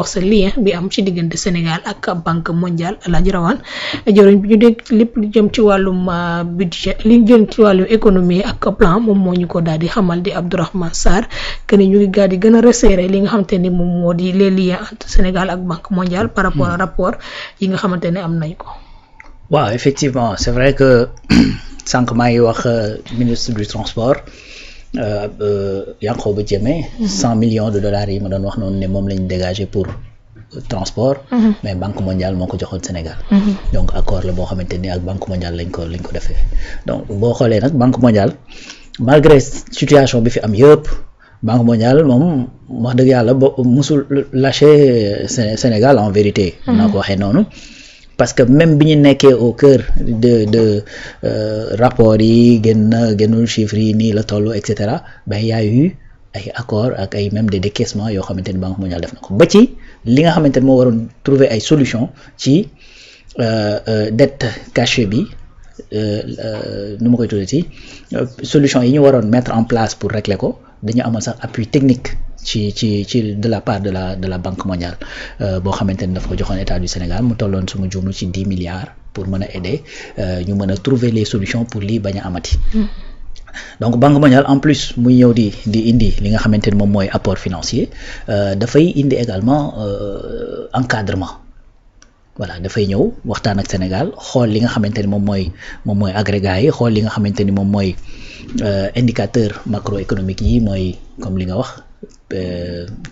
wax sa lien bi am ci diggante Sénégal ak banque mondiale Alaaji Rawaan jëriñ bi ñu dégg lépp lu jëm ci wàllum budget li jëm ci wàllum économie ak plan moom moo ñu ko daal di xamal di Abdourahmane Sarr que ni ñu ngi daal di gën a resserrer li nga xamante ni moom moo di les liens entre Sénégal ak banque mondiale par rapport à rapport yi nga xamante ne am nañ ko. waaw effectivement c'est vrai que sànq maa ngi wax ministre du transport Yankhoba Diémé 100 millions de dollars yi ma doon wax noonu ne moom lañ dégagé pour transport mais banque mondiale moo ko joxoon Sénégal donc accord la boo xamante ni ak banque mondiale lañ ko defee donc boo xoolee nag banque mondiale malgré situation bi fi am yëpp banque mondiale moom wax dëgg yàlla ba musul lâcher Sénégal en vérité naa ko waxee noonu parce que même bi ñu nekkee au cœur de rapport yi génnul chiffres yi nii la toll et cetera ben y a eu ay accords ak ay même des décaissements yoo xamante ni banque mondiale def na ko ba ci li nga xamante ni moo waroon trouver ay solution ci dette cachée bi nu ma koy tuddee solution yi ñu waroon mettre en place pour régler ko dañu amal sax appui technique ci de la part de la banque mondiale boo xamante ni daf ko joxoon état du Sénégal mu tolloon suma juumlu ci 10 milliards pour mën a aider ñu mën a trouver les solutions pour lii bañ a amati. donc banque mondiale en plus muy ñëw di indi li nga xamante ni moom mooy apport financier dafay indi également encadrement voilà dafay ñëw waxtaan ak Sénégal xool li nga xamante ni moom mooy agrégat yi xool li nga xamante ni moom mooy indicateur macroéconomique yi mooy comme li nga wax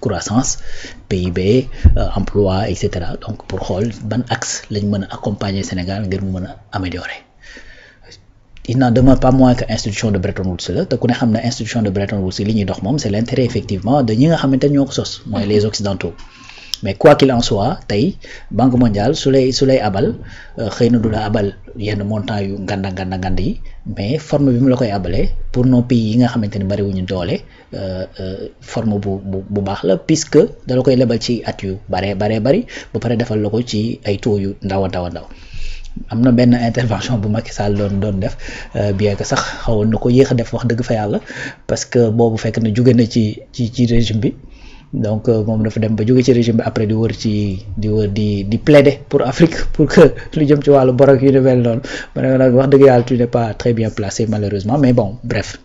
croissance PIB emploi et cetera donc pour xool ban axe lañ mën a accompagner Sénégal ngir mu mën a améliorer. Il n'en demeure pas moins que institution de Bretton Woods la te ku ne xam ne institution de Bretton Woods li ñuy dox moom c'est l'intérêt effectivement de ñi nga xamante ne ñoo ko sos mooy les occidentaux mais quoi qu'il en soit tey banque mondiale su lay abal xëy na du la abal yenn montant yu ngand yi mais forme bi mu la koy abalee pour nos pays yi nga xamante ne bariwuñu doole forme bu baax la puisque da la koy lebal ci at yu bari ba pare defal la ko ci ay taux yu ndaw a ndaw am na benn intervention bu Macky Sall doon def bien que sax xawoon na ko yéex a def wax dëgg fa yàlla parce que boobu fekk na jóge na ci régime bi donc moom dafa dem ba jóge ci régime bi après di wër di plaider pour Afrique pour que lu jëm ci wàllu bor ak yu mel noonu ma ne nag wax dëgg yàlla tu n'es pas très bien placé malheureusement mais bon bref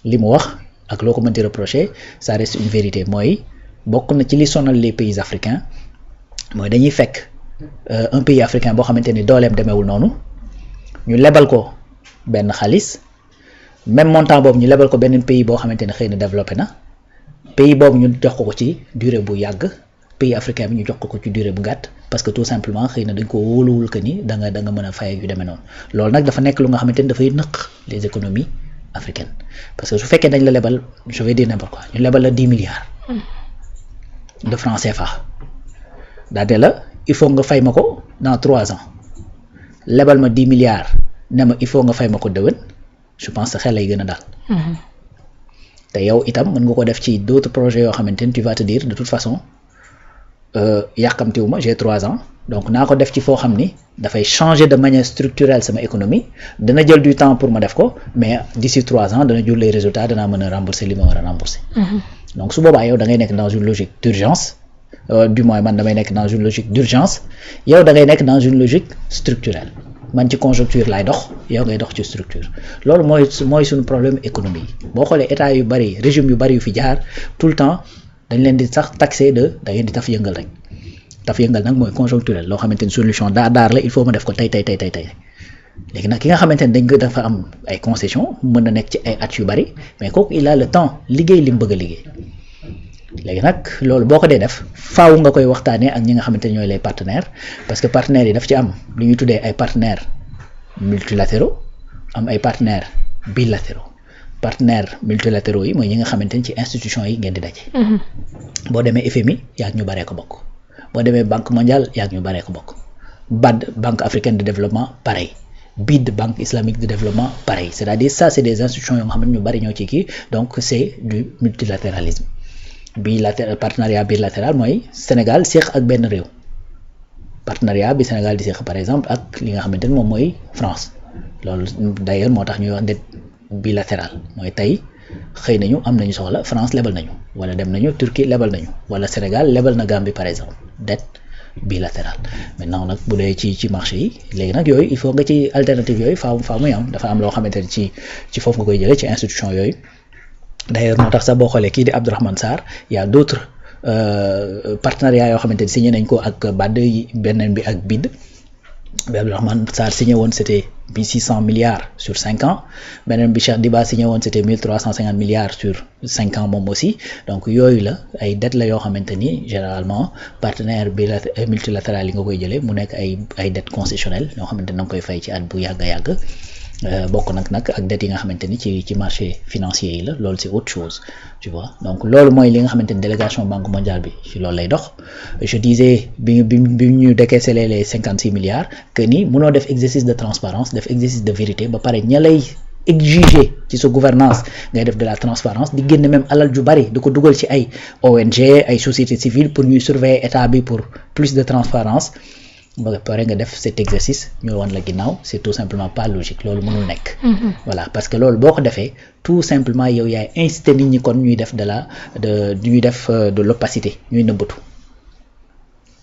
li mu wax ak loo ko mënti reprocher ça reste une vérité mooy bokk na ci li sonal les pays africains mooy dañuy fekk un pays africain boo xamante ni dooleem demeewul noonu ñu lebal ko benn xaalis même montant boobu ñu lebal ko beneen pays boo xamante ne xëy na développé na pays boobu ñu jox ko ci durée bu yàgg pays africain bi ñu jox ko ci durée bu gàtt parce que tout simplement xëy na dañ ko wóoluwul que ni da nga mën a fay yu demee noonu loolu nag dafa nekk lu nga xamante ni dafay nëq les économies africaines parce que su fekkee dañ la lebal je vais dire n'importe quoi ñu lebal la 10 milliards de francs CFA daate la il faut nga fay ma ko dans 3 ans lebal ma 10 milliards ne ma il faut nga fay ma ko déwén je pense que xel lay gën a daal te yow itam mën nga ko def ci d'autres projets yoo xamante ni tu vas te dire de toute façon yàkkamtiwu ma j'ai 3 ans donc naa ko def ci foo xam ni dafay changer de manière structurelle sama économie dana jël du temps pour ma def ko mais d'ici 3 ans dana jur les résultats danaa mën a rembourser li ma war a rembourser donc su boobaa yow da ngay nekk dans une logique d'urgence du moins man damay nekk dans une logique d'urgence yow da ngay nekk dans une logique structurelle man ci conjoncture laay dox yow ngay dox ci structure loolu mooy suñu problème économie boo xoolee état yu bari régime yu bari yu fi jaar tout le temps dañ leen di sax taxé da ngeen di taf yëngal rek taf yëngal nag mooy conjoncturel loo xamante ni solution daar la il faut ma def ko tey léegi nag ki nga xamante ni dañ ko dafa am ay concessions mën na nekk ci ay at yu bari mais kooku il a le temps liggéey li mu bëgg a liggéey léegi nag loolu boo ko dee def faaw nga koy waxtaanee ak ñi nga xamante ne ñooy les partenaires parce que partenaires yi daf ci am lu ñuy tuddee ay partenaires multilatéraux am ay partenaires bilatéraux partenaires multilatéraux yi mooy ñi nga xamante ni ci institution yi ngeen di daje. boo demee FMI yaa ngi ñu baree ko bokk boo demee banque mondiale yaa ngi ñu baree ko bokk BAD banque africaine de développement pareil BID banque islamique de développement pareil c'est-à-dire ça c'est des institutions yoo nga xam ne ñu bari ñoo ci kii donc c'est du multilatéralisme. Partenariat bilatéral mooy Sénégal séq ak benn réew partenariat bi Sénégal di séq par exemple ak li nga xamante ni moom mooy France loolu d'ailleurs moo tax ñuy wax dette bilatérale mooy tey xëy nañu am nañu soxla France lebal nañu wala dem nañu Turquie lebal nañu wala Sénégal lebal na Gambie par exemple dette bilatérale maintenant nag bu dee ci marché yi léegi nag yooyu il faut nga ci alternative yooyu faa muy am dafa am loo xamante ne ci foofu nga koy jëlee ci institution yooyu d'ailleurs moo tax sax boo xoolee kii di Abdourahmane Sarr y a d'autres partenariats yoo xamante ni signé nañ ko ak BAD beneen bi ak BID bi Abdourahmane Sarr signé woon c'était 1600 milliards sur 5 ans beneen bi Cheikh Diba signé woon c'était 1350 milliards sur 5 ans moom aussi donc yooyu la ay dettes la yoo xamante ni généralement partenaire multilatéral yi nga koy jëlee mu nekk ay dettes concessionnelles yoo xamante ni da nga koy fay ci at bu yàgg a yàgg bokk nag ak dettes yi nga xamante ni ci marché financier yi la loolu c'est autre chose tu vois donc loolu mooy li nga xamante ni délégation banque mondiale bi ci loolu lay dox je disais bi ñu décaissé les 56 milliards que ni mënoo def exercice de transparence def exercice de vérité ba pare ña lay exiger ci sa gouvernance ngay def de la transparence di génne même alal ju bari di ko dugal ci ay ONG ay société civile pour ñuy surveiller état bi pour plus de transparence ba pare nga def cet exercice ñu wan la ginnaaw c'est tout simplement pas logique loolu mënul nekk. Voilà parce que loolu boo ko defee tout simplement yow yaay inciter nit ñi kon ñuy def de l'opacité ñuy nëbbatu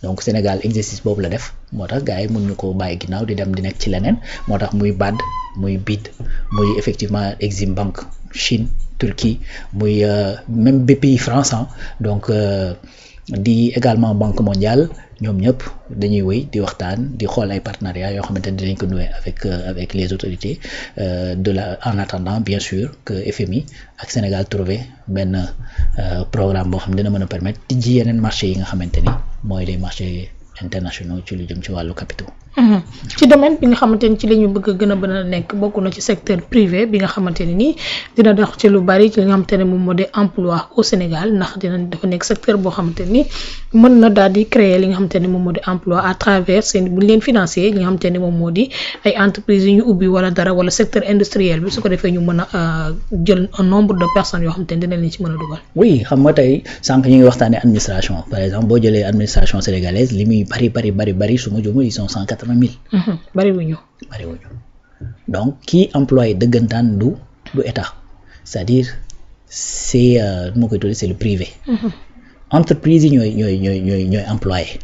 donc Sénégal exercice boobu la def moo tax gars yi mën ñu ko bàyyi ginnaaw di dem di nekk ci leneen moo tax muy BAD muy BID muy effectivement Exim Bank Chine Turquie muy même BPI France donc di également Banque mondiale ñoom ñëpp dañuy wéy di waxtaan di xool ay partenariats yoo xamante ne dinañ ko nouer avec les autorités en attendant bien sûr que FMI ak Sénégal trouver benn programme boo xam ne dina mën a permettre tijji yeneen marché yi nga xamante ni mooy les marchés internationaux ci lu jëm ci wàllu capitaux. ci domaine bi nga xamante ni ci la ñu bëgg a gën a mën a nekk bokk na ci secteur privé bi nga xamante ne nii dina dox ci lu bari ci li nga xamante ne moom moo di emploi au Sénégal ndax dafa nekk secteur boo xamante ni mën na daal di créer li nga xamante ne moom moo di emploi à travers seen bu ñu leen financer li nga xamante ne moom moo di ay entreprises yu ñu ubbi wala dara wala secteur industriel bi su ko defee ñu mën a jël un nombre de personnes yoo xamante ne dina leen ci mën a dugal. oui xam nga tey sànq ñu ngi waxtaanee administration par exemple boo jëlee administration sénégalaise li muy bari su ma jumul ils sont 180 000. bariwuñu donc kii employé dëggantaan du état c'est-à-dire c'est nu ma koy tuddee c'est le privé. entreprise yi ñooy employé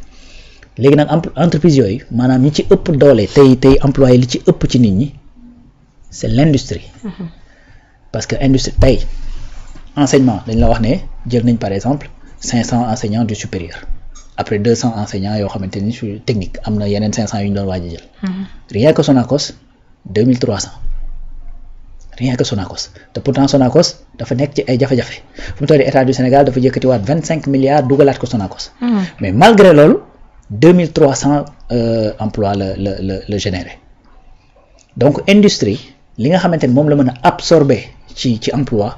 léegi nag entreprise yooyu maanaam ñi ci ëpp doole tey employé li ci ëpp ci nit ñi c'est l'industrie. parce que industrie tey enseignement dañ la wax ne jël nañ par exemple 500 enseignants du supérieur. après 200 enseignants yoo xamante ni sur technique am na yeneen 500 yu ñu doon waaj a jël. rien que Sonacos 2300 rien que Sonacos te pourtant Sonacos dafa nekk ci ay jafe-jafe fu mu toll état du Sénégal dafa yëkkatiwaat 25 milliards dugalaat ko Sonacos. mais malgré loolu 2300 emplois la généré donc industrie li nga xamante ni moom la mën a absorber ci emploi.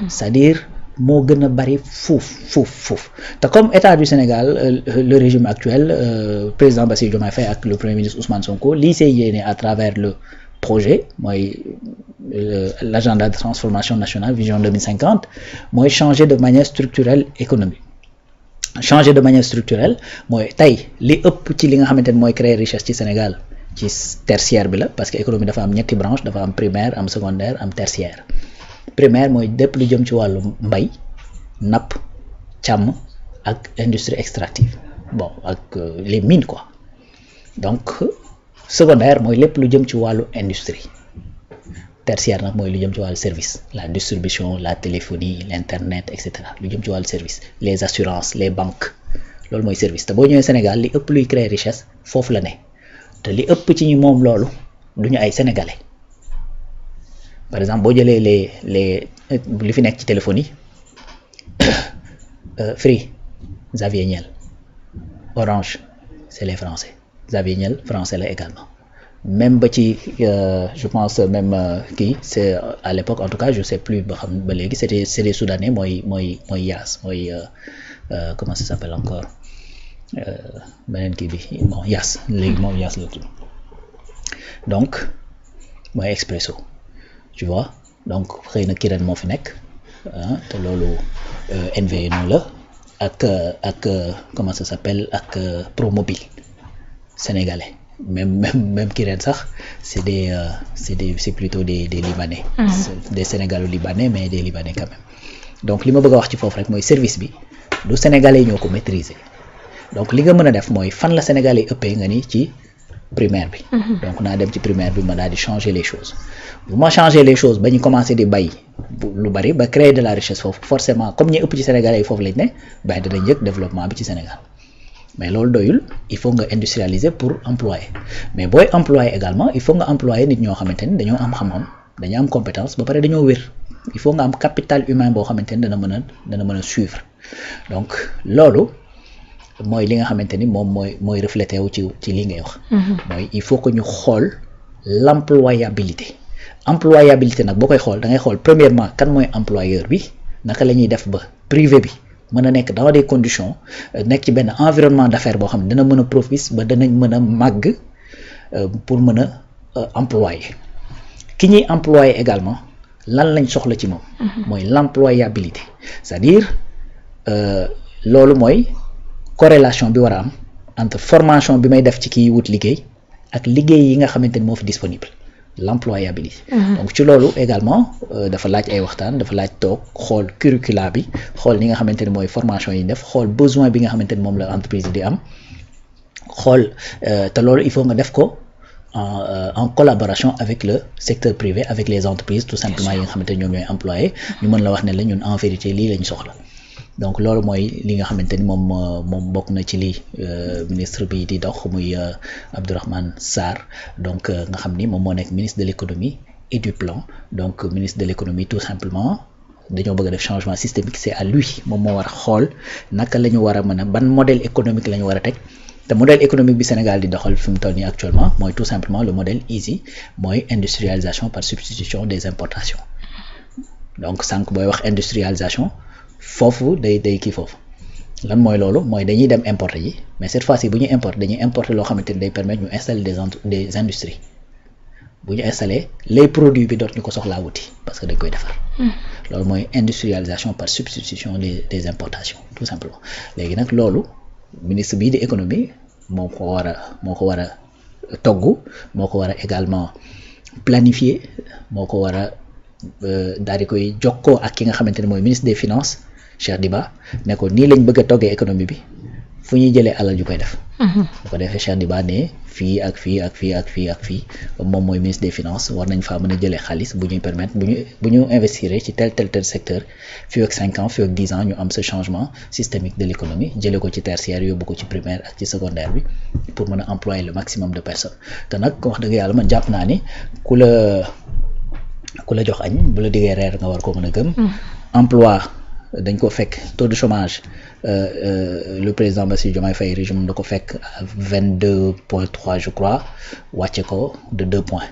c'est-à-dire moo gën a bari fuuf te comme état du Sénégal le régime actuel président Bassirou Diomaye Faye ak le premier ministre Ousmane Sonko lii see yéene à travers le projet mooy l'agenda de transformation nationale vision 2050 mooy changer de manière structurelle économie changer de manière structurelle mooy tey li ëpp ci li nga xamante ne mooy créer richesse ci Sénégal ci tertiaire bi la parce que économie dafa am ñetti branche dafa am primaire am secondaire am tertiaire primaire mooy lépp lu jëm ci wàllu mbay napp càmm ak industrie extractive bon ak les mines quoi donc secondaire mooy lépp lu jëm ci wàllu industrie tertiaire nag mooy lu jëm ci wàllu service la distribution la téléphonie l'internet et cetera lu jëm ci wàllu service les assurances les banques loolu mooy service te boo ñëwee Sénégal li ëpp luy créer richesse foofu la ne te li ëpp ci ñi moom loolu du ñu ay sénégalais. par exemple boo jëlee les li fi nekk ci téléphonie Free Xavier Niel Orange c'est les Français Xavier Niel français la également même ba ci je pense même kii c'est à l'époque en tout cas je sais plus ba xam ba léegi c'est des Soudanais mooy Yaas mooy comment ça s'appelle encore beneen kii bi bon Yaas léegi moom Yaas la tudd donc mooy Expresso tu vois donc xëy na Kirène moo fi nekk te loolu NVE noonu la ak comment ça s'appelle ak Promobile sénégalais même Kirène sax c'est plutôt des Libanais. Des Sénégalo-Libanais mais des Libanais quand même. Donc li ma bëgg a wax ci foofu rek mooy service bi du Sénégalais ñoo ko maîtriser donc li nga mën a def mooy fan la Sénégalais ëppee nga ni ci primaire bi. donc naa dem ci primaire bi ma daal di changer les choses bu ma changer les choses ba ñu commencer di bay lu bari ba créer de la richesse foofu forcément comme ñi ëpp ci Sénégalais yi foofu lañ ne bay danañ yëg développement bi ci Sénégal mais loolu doyul il faut nga industrialiser pour employer mais booy employer également il faut nga employer nit ñoo xamante ni dañoo am xam-xam dañoo am compétence ba pare dañoo wér. Il faut nga am capital humain boo xamante ni dana mën a suivre donc loolu mooy li nga xamante ni moom mooy reflété wu ci li ngay wax. mooy il faut que ñu xool l'employabilité nag boo koy xool da ngay xool premièrement kan mooy employeur bi naka la ñuy def ba privé bi mën a nekk dans des conditions nekk ci benn environnement d'affaires boo xam ne dana mën a propice ba danañ mën a màgg pour mën a employer ki ñuy employer également. lan lañ soxla ci moom mooy l'employabilité c'est-à-dire loolu mooy corrélation bi war a am entre formation bi may def ci kii wut liggéey ak liggéey yi nga xamante ni moo fi disponible l'employabilité donc ci loolu également dafa laaj ay waxtaan dafa laaj toog xool curricula bi xool li nga xamante ni mooy formation yi def xool besoin bi nga xamante ni moom la entreprise di am xool te loolu il faut nga def ko en collaboration avec le secteur privé avec les entreprises tout simplement yi nga xamante ne ñoom ñooy employé ñu mën la wax ne la ñun en vérité lii lañ soxla donc loolu mooy li nga xamante ni moom bokk na ci lii ministre bi di dox muy Abdourahmane Sarr donc nga xam ni moom moo nekk ministre de l'économie et du plan donc ministre de l'économie tout simplement dañoo bëgg a def changement systémique c'est à lui moom moo war a xool naka la ñu war a mën a ban modèle économique la ñu war a teg te modèle économique bi Sénégal di doxal fi mu toll nii actuellement mooy tout simplement le modèle easy mooy industrialisation par substitution des importations donc sànq booy wax industrialisation foofu day kii foofu lan mooy loolu mooy dañuy dem importer yi mais cette fois-ci bu ñuy importer dañuy importer loo xamante ni day permettre ñu installer des industries bu ñu installer les produits bi doot ñu ko soxlaa wuti parce que dañ koy defar loolu mooy industrialisation par substitution des importations tout simplement léegi nag loolu ministre bii di économie moo ko war a togg moo ko war a également planifier moo ko war a daal di koy jokkoo ak ki nga xamante ne mooy ministre des finances Cheikh Diba ne ko nii lañ bëgg a toggee économie bi fu ñuy jëlee alal ju koy def bu ko defee Cheikh Diba ne fii ak fii moom mooy ministre des finances war nañ faa mën a jëlee xaalis bu ñuy permettre bu ñu investir ci tel secteur fii ak 5 ans fii ak 10 ans ñu am ce changement systémique de l'économie jëlee ko ci tertiaire yóbbu ko ci primaire ak ci secondaire bi pour mën a employer le maximum de personnes te nag wax dëgg yàlla man jàpp naa ni ku la jox añ bu la diggee reer nga war ko mën a gëm emploi dañ ko fekk taux de chômage le président Bassirou Diomaye Faye régime da ko fekk à 22,3 je crois wàcce ko de 2 points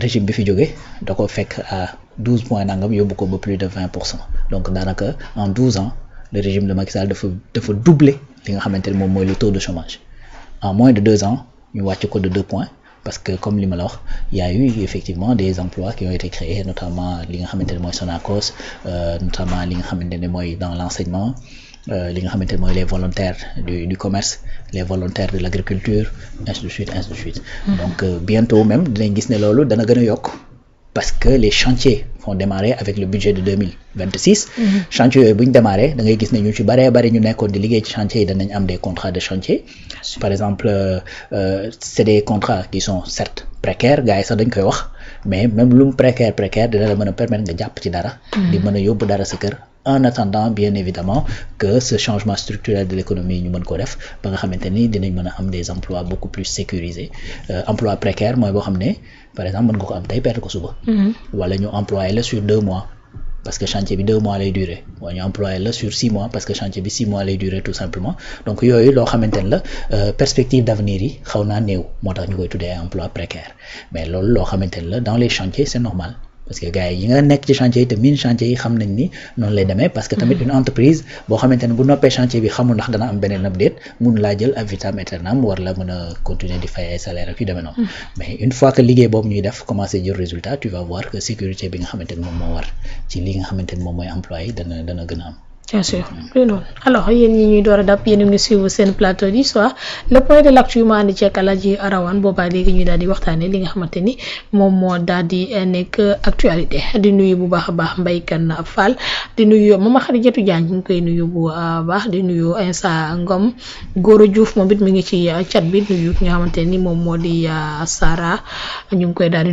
régime bi fi jóge da ko fekk à 12 points nangam yóbbu ko ba plus de 20% donc daanaka en 12 ans le régime de Macky Sall dafa doubler li nga xamante ne moom mooy le taux de chômage en moins de 2 ans ñu wàcce ko de 2 points parce que comme li ma la wax y a eu effectivement des emplois qui ont été créés notamment li nga xamante ne mooy Sonacos notamment li nga xamante ne mooy dans l'enseignement li nga xamante ne mooy les volontaires du commerce les volontaires de l'agriculture ainsi de suite donc bientôt même dinañ gis ne loolu dana gën a yokk parce que les chantiers vont démarrer avec le budget de 2026 chantiers yooyu bu ñu démarrer da ngay gis ne ñu ci bari ñu nekkoon di liggéey ci chantiers yi danañ am des contrats de chantier par exemple c'est des contrats qui sont certes précaires gars yi sax dañ koy wax mais même lu mu précaire dina la mën a permettre nga jàpp ci dara di mën a yóbbu dara sa kër en attendant bien évidemment que ce changement structurel de l'économie ñu mën ko def ba nga xamante ni dinañ mën a am des emplois beaucoup plus sécurisés emploi précaire mooy boo xam ne par exemple mën nga ko am tey perte ko suba wala ñu employer la sur 2 mois parce que chantier bi 2 mois lay durer wala ñu employer la sur 6 mois parce que chantier bi 6 mois lay durer tout simplement donc yooyu loo xamante ne la perspective d'avenir yi xaw naa néew moo tax ñu koy tuddee emploi précaire mais loolu loo xamante ne la dans les chantiers c'est normal parce que gars yi nga nekk ci chantier yi te miin chantier yi xam nañ ni noonu lay demee parce que tamit une entreprise boo xamante ne bu noppee chantier bi xamul ndax dana am beneen ab déet mun laa jël ab vitam aeternam war la mën a continuer di fay ay salaire ak yu demee noonu mais une fois que liggéey boobu ñuy def commencer jël résultat tu vas voir que sécurité bi nga xamante ne moom moo war ci li nga xamante ne moom mooy employé dana gën a am Bien sûr. Non. Alors, yéen ñi ñuy door a dab yéen a ngi suivre seen plateau du soir le point de l'actu ma andi ci Alaaji Rawane boobaa léegi ñu daal di waxtaanee li nga xamante ni moom moo daal di nekk actualité di nuyu bu baax a baax Mbaye Kane Fall di nuyu Mama Khadijatou Diagne ñu ngi koy nuyu bu baax di nuyu Insa Ngom Goro Diouf moom it mi ngi ci chat bi nuyu ki nga xamante ni moom moo di Sara ñu ngi koy daal di